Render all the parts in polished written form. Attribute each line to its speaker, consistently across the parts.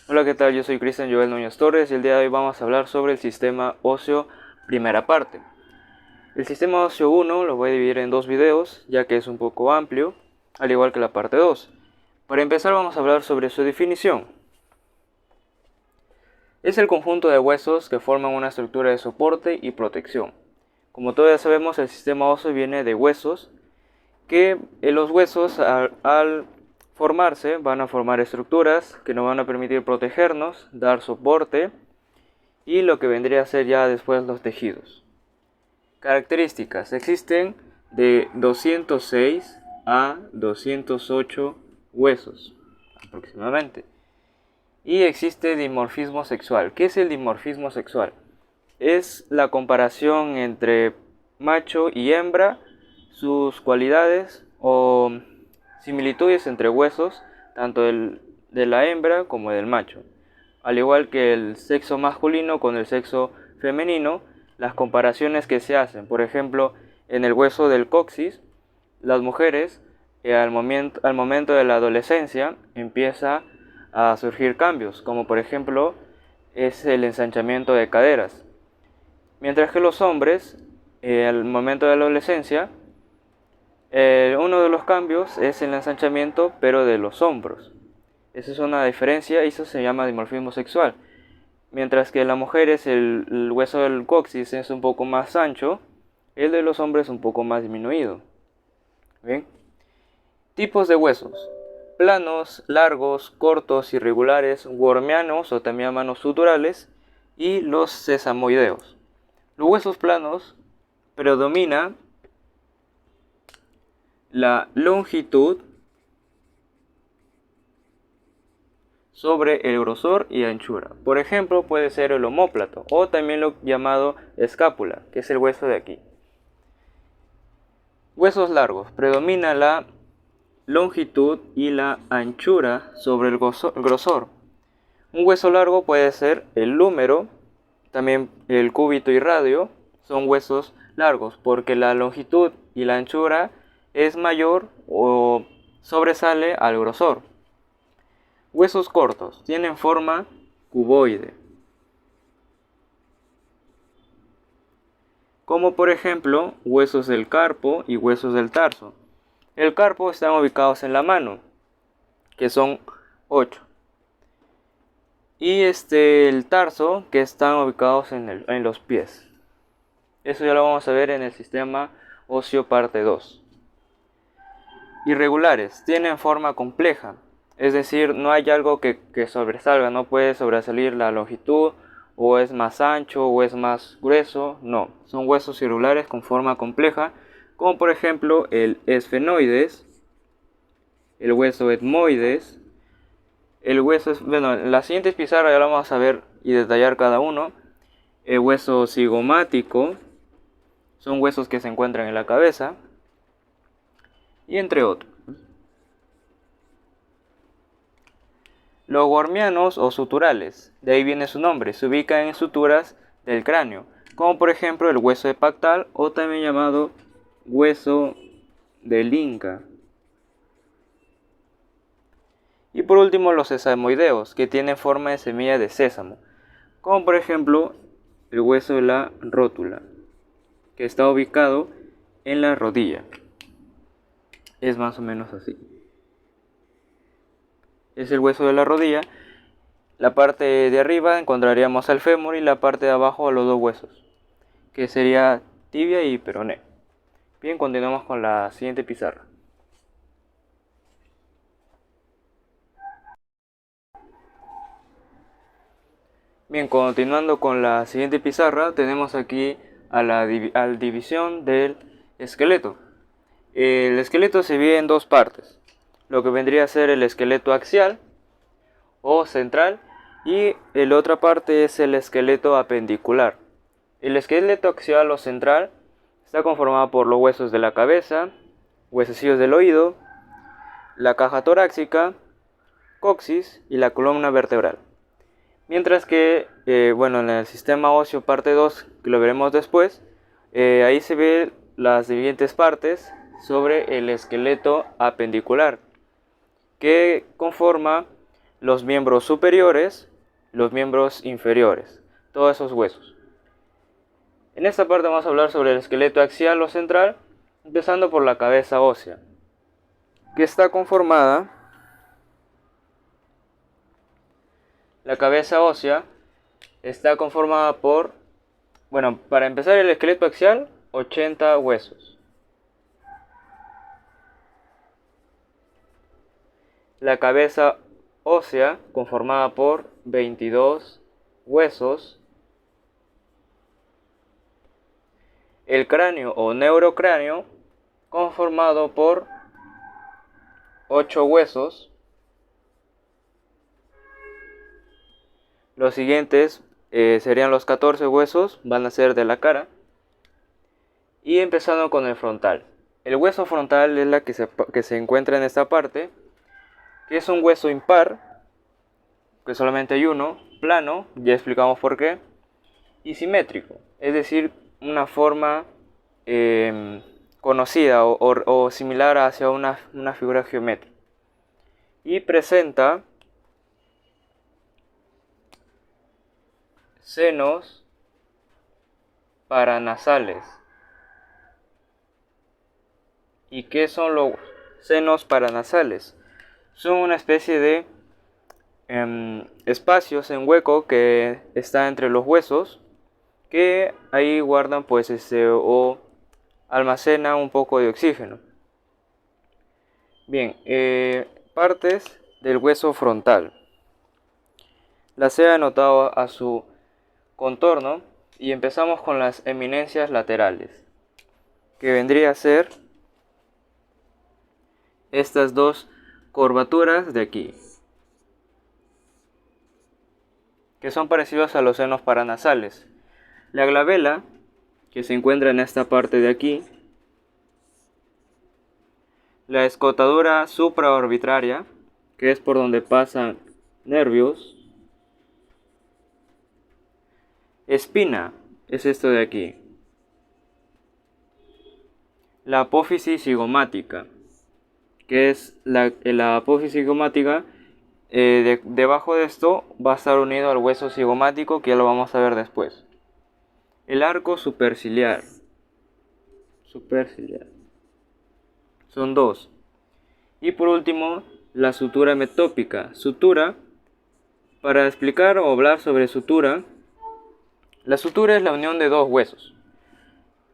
Speaker 1: Hola, ¿qué tal? Yo soy Cristian Joel Núñez Torres y el día de hoy vamos a hablar sobre el sistema óseo primera parte. El sistema óseo 1 lo voy a dividir en dos videos, ya que es un poco amplio, al igual que la parte 2. Para empezar vamos a hablar sobre su definición. Es el conjunto de huesos que forman una estructura de soporte y protección. Como todos ya sabemos, el sistema óseo viene de huesos, que los huesos al formarse van a formar estructuras que nos van a permitir protegernos, dar soporte y lo que vendría a ser ya después los tejidos. Características: existen de 206 a 208 huesos aproximadamente. Y existe dimorfismo sexual. ¿Qué es el dimorfismo sexual? Es la comparación entre macho y hembra, sus cualidades o similitudes entre huesos, tanto de la hembra como del macho. Al igual que el sexo masculino con el sexo femenino, las comparaciones que se hacen. Por ejemplo, en el hueso del coxis, las mujeres al momento de la adolescencia empieza a surgir cambios, como por ejemplo es el ensanchamiento de caderas. Mientras que los hombres, al momento de la adolescencia, uno de los cambios es el ensanchamiento, pero de los hombros. Esa es una diferencia y eso se llama dimorfismo sexual. Mientras que la mujer el hueso del coxis es un poco más ancho, el de los hombres un poco más disminuido. Bien. Tipos de huesos: planos, largos, cortos, irregulares, wormianos o también llamados suturales, y los sesamoideos. Los huesos planos predomina la longitud sobre el grosor y anchura. Por ejemplo, puede ser el omóplato o también lo llamado escápula, que es el hueso de aquí. Huesos largos: predomina la longitud y la anchura sobre el grosor. Un hueso largo puede ser el húmero, también el cúbito y radio, son huesos largos porque la longitud y la anchura es mayor o sobresale al grosor. Huesos cortos: tienen forma cuboide, como por ejemplo huesos del carpo y huesos del tarso. El carpo están ubicados en la mano, que son 8. Y el tarso, que están ubicados en los pies. Eso ya lo vamos a ver en el sistema óseo parte 2. Irregulares: tienen forma compleja, es decir, no hay algo que sobresalga, no puede sobresalir la longitud, o es más ancho o es más grueso, no, son huesos irregulares con forma compleja, como por ejemplo el esfenoides, el hueso etmoides, bueno, en las siguientes pizarras ya lo vamos a ver y detallar cada uno. El hueso cigomático, son huesos que se encuentran en la cabeza, y entre otros. Los wormianos o suturales, de ahí viene su nombre, se ubican en suturas del cráneo, como por ejemplo el hueso epactal o también llamado hueso del Inca. Y por último los sesamoideos, que tienen forma de semilla de sésamo, como por ejemplo el hueso de la rótula, que está ubicado en la rodilla. Es más o menos así. Es el hueso de la rodilla. La parte de arriba encontraríamos al fémur y la parte de abajo a los dos huesos, que sería tibia y peroné. Bien, continuamos con la siguiente pizarra. Bien, continuando con la siguiente pizarra, tenemos aquí a la división del esqueleto. El esqueleto se divide en dos partes, lo que vendría a ser el esqueleto axial o central, y la otra parte es el esqueleto apendicular. El esqueleto axial o central está conformado por los huesos de la cabeza, huesecillos del oído, la caja torácica, coxis y la columna vertebral. Mientras que, bueno, en el sistema óseo parte 2, que lo veremos después, ahí se ven las siguientes partes sobre el esqueleto apendicular, que conforma los miembros superiores, los miembros inferiores, todos esos huesos. En esta parte vamos a hablar sobre el esqueleto axial o central, empezando por la cabeza ósea, que está conformada. La cabeza ósea está conformada por, bueno, para empezar el esqueleto axial, 80 huesos. La cabeza ósea conformada por 22 huesos. El cráneo o neurocráneo conformado por 8 huesos. Los siguientes serían los 14 huesos, van a ser de la cara. Y empezando con el frontal. El hueso frontal es la que se encuentra en esta parte, que es un hueso impar, que solamente hay uno, plano, ya explicamos por qué, y simétrico, es decir, una forma conocida o similar hacia una figura geométrica. Y presenta senos paranasales. ¿Y qué son los senos paranasales? Son una especie de espacios en hueco que está entre los huesos, que ahí guardan pues o almacenan un poco de oxígeno. Bien, partes del hueso frontal. Las he anotado a su contorno y empezamos con las eminencias laterales, que vendría a ser estas dos curvaturas de aquí, que son parecidos a los senos paranasales. La glabela, que se encuentra en esta parte de aquí, la escotadura supraorbitaria, que es por donde pasan nervios, espina, es esto de aquí, la apófisis cigomática, que es la apófisis cigomática. Debajo de esto va a estar unido al hueso cigomático, que ya lo vamos a ver después. El arco superciliar. Son dos. Y por último, la sutura metópica. Sutura, para explicar o hablar sobre sutura, la sutura es la unión de dos huesos.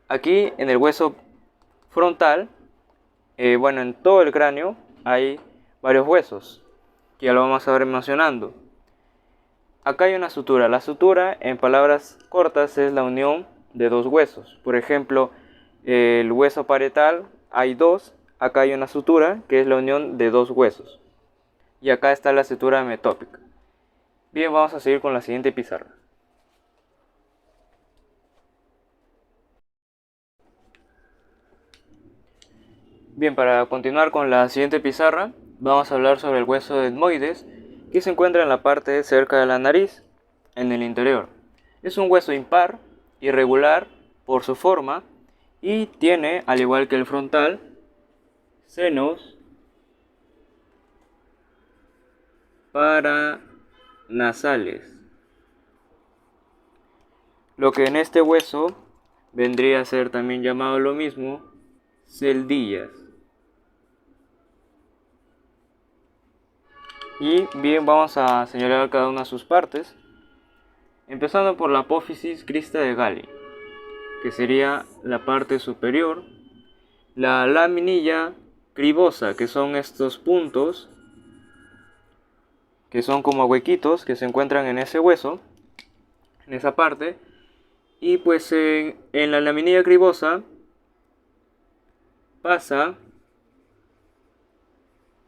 Speaker 1: Aquí en el hueso frontal, en todo el cráneo hay varios huesos, que ya lo vamos a ver mencionando. Acá hay una sutura. La sutura, en palabras cortas, es la unión de dos huesos. Por ejemplo, el hueso parietal hay dos. Acá hay una sutura que es la unión de dos huesos. Y acá está la sutura metópica. Bien, vamos a seguir con la siguiente pizarra. Bien, para continuar con la siguiente pizarra, vamos a hablar sobre el hueso etmoides, que se encuentra en la parte cerca de la nariz, en el interior. Es un hueso impar, irregular por su forma, y tiene, al igual que el frontal, senos paranasales. Lo que en este hueso vendría a ser también llamado lo mismo celdillas. Y bien, vamos a señalar cada una de sus partes, empezando por la apófisis crista de Galli, que sería la parte superior, la laminilla cribosa, que son estos puntos, que son como huequitos que se encuentran en ese hueso, en esa parte, y pues en la laminilla cribosa pasa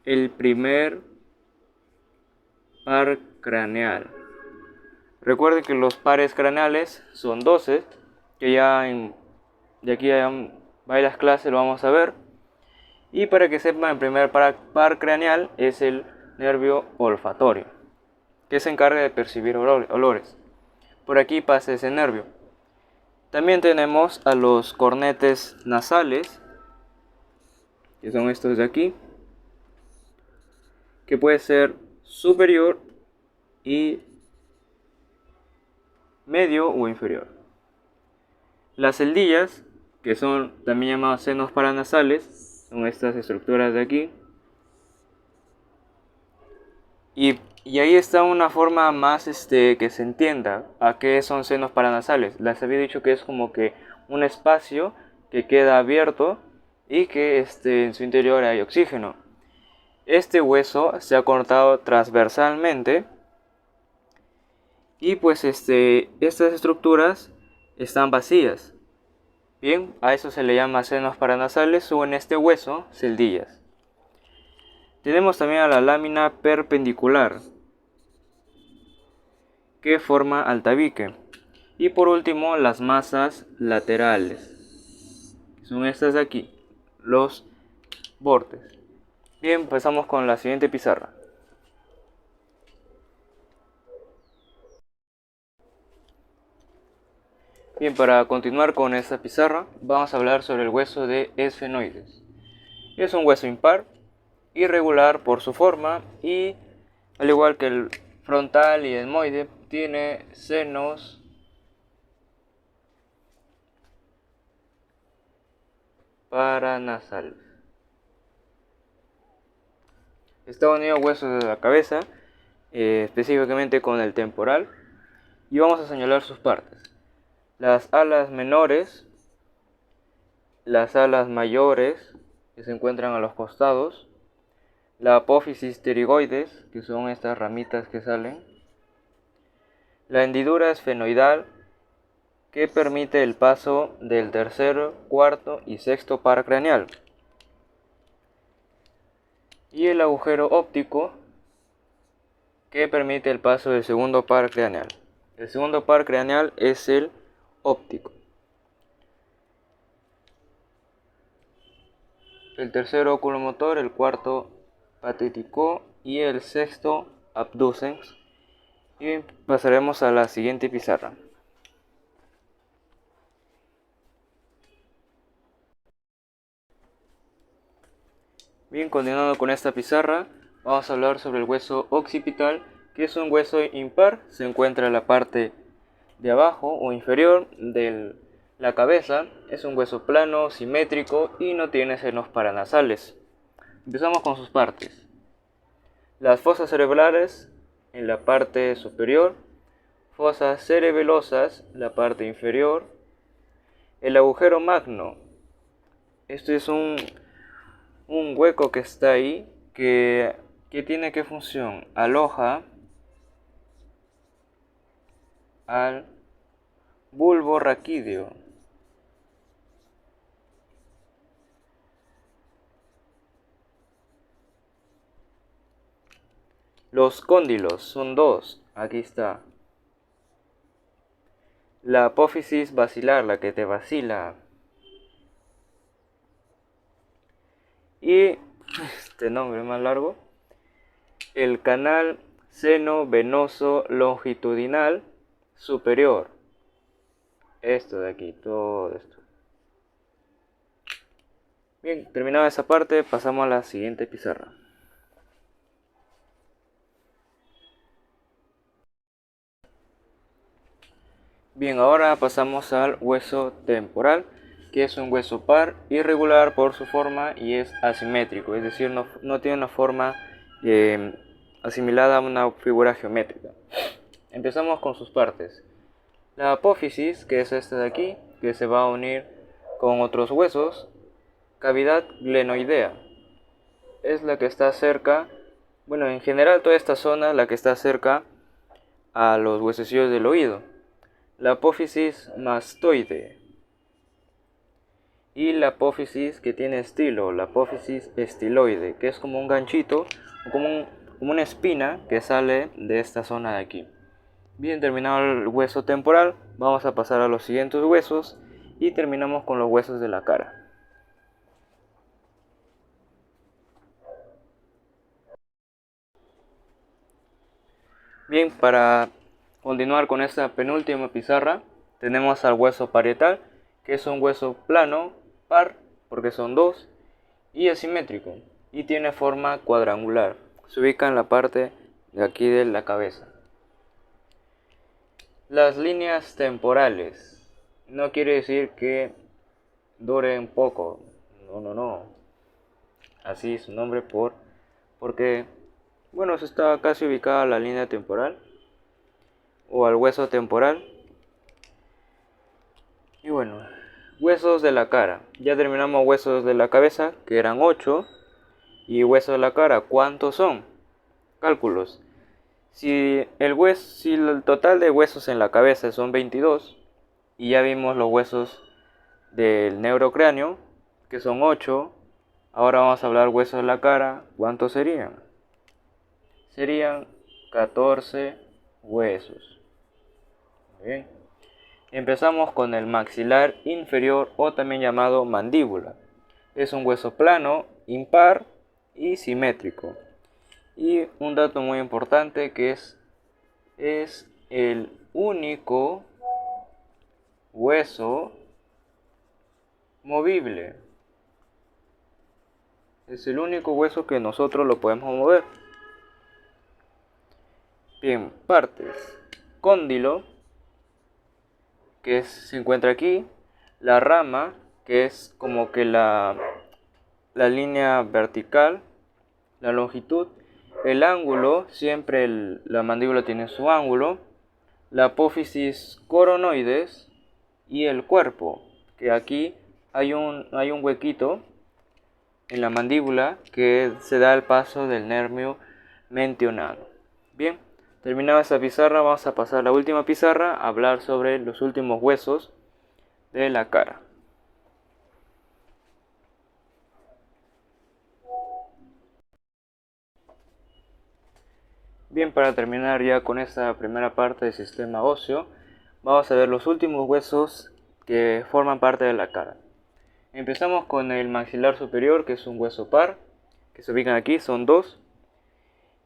Speaker 1: el primer par craneal. Recuerden que los pares craneales son 12, que ya de aquí a varias clases lo vamos a ver. Y para que sepan, el primer par craneal es el nervio olfatorio, que se encarga de percibir olores. Por aquí pasa ese nervio. También tenemos a los cornetes nasales, que son estos de aquí, que puede ser superior y medio o inferior. Las celdillas, que son también llamadas senos paranasales, son estas estructuras de aquí. Y ahí está una forma más que se entienda a qué son senos paranasales. Les había dicho que es como que un espacio que queda abierto y que en su interior hay oxígeno. Este hueso se ha cortado transversalmente y pues estas estructuras están vacías. Bien, a eso se le llama senos paranasales o en este hueso celdillas. Tenemos también a la lámina perpendicular que forma al tabique. Y por último las masas laterales. Son estas de aquí, los bordes. Bien, empezamos con la siguiente pizarra. Bien, para continuar con esta pizarra vamos a hablar sobre el hueso de esfenoides. Es un hueso impar, irregular por su forma y al igual que el frontal y etmoide tiene senos paranasales. Está unido a huesos de la cabeza, específicamente con el temporal, y vamos a señalar sus partes. Las alas menores, las alas mayores, que se encuentran a los costados, la apófisis pterigoides, que son estas ramitas que salen, la hendidura esfenoidal, que permite el paso del tercero, cuarto y sexto par craneal, y el agujero óptico, que permite el paso del segundo par craneal. El segundo par craneal es el óptico. El tercero oculomotor, el cuarto patético y el sexto abducens. Y pasaremos a la siguiente pizarra. Bien, continuando con esta pizarra, vamos a hablar sobre el hueso occipital, que es un hueso impar. Se encuentra en la parte de abajo o inferior de la cabeza. Es un hueso plano, simétrico y no tiene senos paranasales. Empezamos con sus partes. Las fosas cerebrales en la parte superior, fosas cerebelosas en la parte inferior, el agujero magno. Esto es un hueco que está ahí que tiene qué función. Aloja al bulbo raquídeo. Los cóndilos son dos. Aquí está. La apófisis basilar, la que te vacila. Y este nombre más largo. El canal seno venoso longitudinal superior. Esto de aquí, todo esto. Bien, terminada esa parte, pasamos a la siguiente pizarra. Bien, ahora pasamos al hueso temporal, que es un hueso par, irregular por su forma y es asimétrico, es decir, no tiene una forma asimilada a una figura geométrica. Empezamos con sus partes. La apófisis, que es esta de aquí, que se va a unir con otros huesos. Cavidad glenoidea, es la que está cerca, bueno, en general toda esta zona, la que está cerca a los huesecillos del oído. La apófisis mastoide y la apófisis que tiene estilo, la apófisis estiloide, que es como un ganchito o como una espina que sale de esta zona de aquí. Bien, terminado el hueso temporal, vamos a pasar a los siguientes huesos y terminamos con los huesos de la cara. Bien, para continuar con esta penúltima pizarra, tenemos al hueso parietal, que es un hueso plano, par, porque son dos, y asimétrico, y tiene forma cuadrangular. Se ubica en la parte de aquí de la cabeza. Las líneas temporales no quiere decir que duren poco, no. Así es su nombre porque, bueno, se está casi ubicada la línea temporal o al hueso temporal. Y bueno, huesos de la cara. Ya terminamos huesos de la cabeza, que eran 8. Y huesos de la cara, ¿cuántos son? Cálculos. Si el total de huesos en la cabeza son 22, y ya vimos los huesos del neurocráneo, que son 8, ahora vamos a hablar huesos de la cara, ¿cuántos serían? Serían 14 huesos. Bien. Empezamos con el maxilar inferior, o también llamado mandíbula. Es un hueso plano, impar y simétrico. Y un dato muy importante que es el único hueso movible. Es el único hueso que nosotros lo podemos mover. Bien, partes. Cóndilo, que se encuentra aquí. La rama, que es como que la línea vertical, la longitud. El ángulo, siempre la mandíbula tiene su ángulo. La apófisis coronoides y el cuerpo, que aquí hay un huequito en la mandíbula que se da el paso del nervio mentionado. Bien, terminada esta pizarra, vamos a pasar a la última pizarra a hablar sobre los últimos huesos de la cara. Bien, para terminar ya con esta primera parte del sistema óseo, vamos a ver los últimos huesos que forman parte de la cara. Empezamos con el maxilar superior, que es un hueso par, que se ubican aquí, son 2,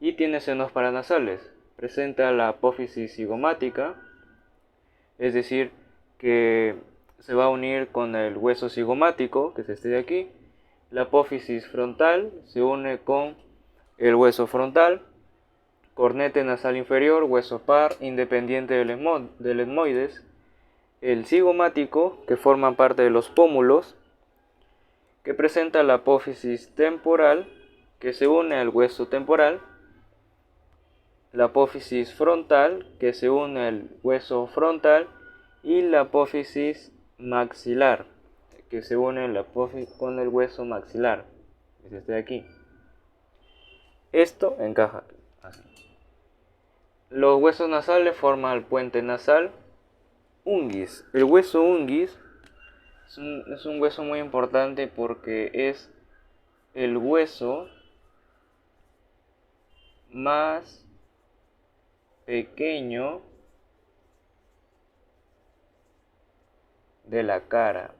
Speaker 1: y tiene senos paranasales. Presenta la apófisis cigomática, es decir, que se va a unir con el hueso cigomático, que es este de aquí. La apófisis frontal se une con el hueso frontal. Cornete nasal inferior, hueso par, independiente del etmoides. El cigomático, que forma parte de los pómulos, que presenta la apófisis temporal, que se une al hueso temporal. La apófisis frontal, que se une al hueso frontal. Y la apófisis maxilar, que se une con el hueso maxilar, es este de aquí. Esto encaja aquí, así. Los huesos nasales forman el puente nasal. Unguis. El hueso unguis es un hueso muy importante porque es el hueso más pequeño de la cara.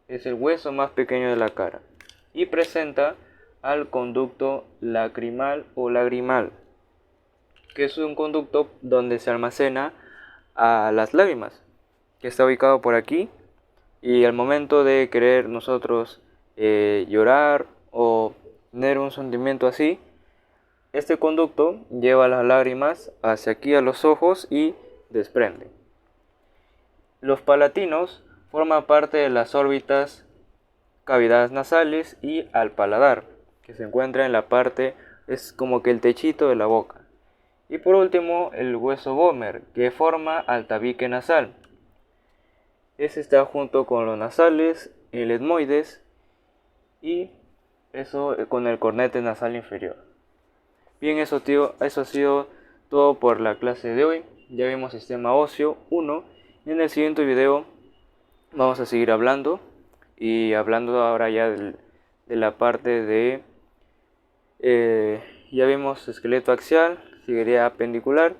Speaker 1: Es el hueso más pequeño de la cara y presenta al conducto lacrimal o lagrimal, que es un conducto donde se almacena a las lágrimas, que está ubicado por aquí, y al momento de querer nosotros llorar o tener un sentimiento así, este conducto lleva las lágrimas hacia aquí a los ojos y desprende. Los palatinos forman parte de las órbitas cavidades nasales y al paladar, que se encuentra en la parte, es como que el techito de la boca. Y por último, el hueso vomer, que forma al tabique nasal. Ese está junto con los nasales, el etmoides y eso con el cornete nasal inferior. Bien, eso ha sido todo por la clase de hoy. Ya vimos sistema óseo 1 y en el siguiente video vamos a seguir hablando ahora ya de la parte de ya vimos esqueleto axial, seguiría apendicular.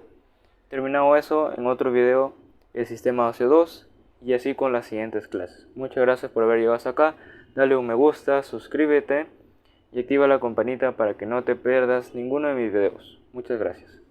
Speaker 1: Terminado eso, en otro video el sistema óseo 2 y así con las siguientes clases. Muchas gracias por haber llegado hasta acá. Dale un me gusta, suscríbete y activa la campanita para que no te pierdas ninguno de mis videos. Muchas gracias.